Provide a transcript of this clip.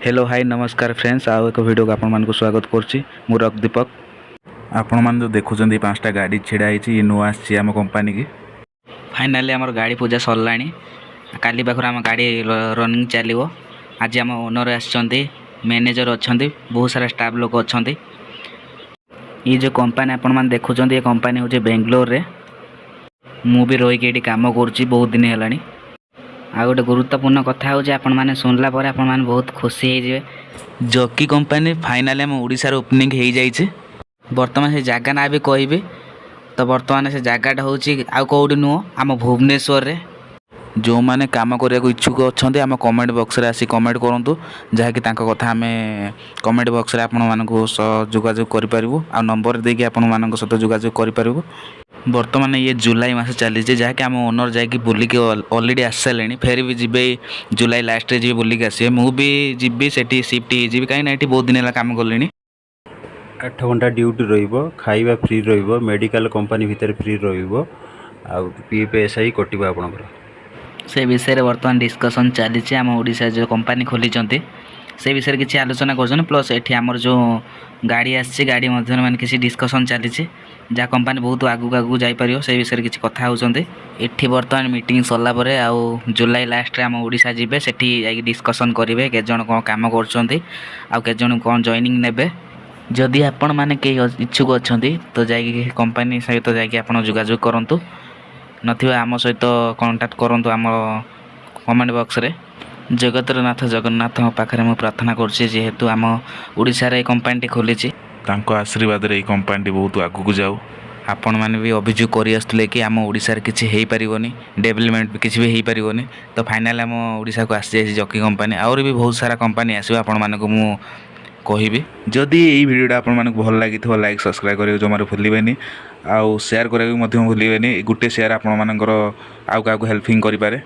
Hello hi नमस्कार friends आउ एक वीडियो को आपण को स्वागत करछि मु रक दीपक। आपण मान जो देखुछन्ती पांचटा गाड़ी छिड़ा आइछि ये नुआ आछि हम कंपनी की। फाइनली हमर गाड़ी पूजा सरलाणी काली पाखर हम गाड़ी रनिंग चलिवो। आज हम ओनर आछन्ती मैनेजर अछन्ती बहुत सारा स्टाफ लोक अछन्ती। ये जो कंपनी आपण मान देखुछन्ती ये कंपनी होचे बेंगलोर रे। मु भी रही के काम करछि बहुत दिन हेलानी। आ गोटे गुरुत्वपूर्ण कथा हो आपण मैंने शुणला आपण मैंने बहुत खुशी हो जकी कंपनी फाइनाली आम ओडिशार ओपनिंग हो जाइए। बर्तमान से जगह ना भी कहबी तो बर्तमान से जगहटा हूँ आउ कौटी नुह आम भुवनेश्वर रे। जो मैंने काम करने को इच्छुक अच्छा आम कमेंट बॉक्स रे आसी कमेंट करूँ जहाँकि कथा आम कमेंट बॉक्स रे आपण मानक जोगाजोग करूँ आ नंबर देकी आपण मान सहित जोगाजोग करूँ। बर्तमान ये जुलाई मास चली जहाँकि आम ओनर जाकि बुलिक अलरेडी आस सारे फेर भी जीवे जुलाई लास्ट जी बुलिक आसे मु भी जी से सिफ्ट हो कहीं बहुत दिन है कम कले। 8 घंटा ड्यूटी रहिबो खाइबा फ्री रहिबो मेडिकल कंपनी भितर फ्री रहिबो आ पीएफएसआई कटिबो आपनकर से विषय बर्तमान डिस्कसन चली आम ओडिशा जो कंपनी खोली से विषय किसी आलोचना कर प्लस एठी आमर जो गाड़ी आसी गाड़ी मध्य मान किसी डिस्कसन चली जहाँ कंपनी बहुत आगू आगू जापर से विषय किसी कथा होती। एठी बर्तमान मीटिंग सरला परे आउ जुलाई लास्ट रे आम ओडिशा जिबे सेठी जाई डिस्कसन करेंगे के जन कौन काम करछन्ती आउ के जन कौन जॉइनिंग नेबे। जदि आपण माने के इच्छुक अछन्ती तो जाई कंपनी सहित जाई आपण जोगाजोग करंतु नथिबा आम सहित कांटेक्ट करंतु आम कमेंट बॉक्स रे। जगतर नाथ जगन्नाथ पाखरे मु प्रार्थना करछि जेहेतु आम ओडिशा रे कंपनी खोली तांको आशीर्वाद रे कंपनी बहुत आगू को जाऊ। आपण मैंने भी अभियोग कर आसुले कि आम ओडिशा रे किछि हेई परिबोनी डेवलपमेंट भी किछि भी हेई परिबोनी तो फाइनल आम ओडिशा को आसी जाइए जकी कंपनी और भी बहुत सारा कंपनी आसो आपण मानक मु कहिबी। जदि ये वीडियोटा आपण मानक भल लागि थो लाइक सब्सक्राइब करियो जमार भूलिबेनी आउ शेयर करियो मध्य भूलिबेनी। गुटे शेयर आपण मानकर आउ का हेल्पिंग करि पारे।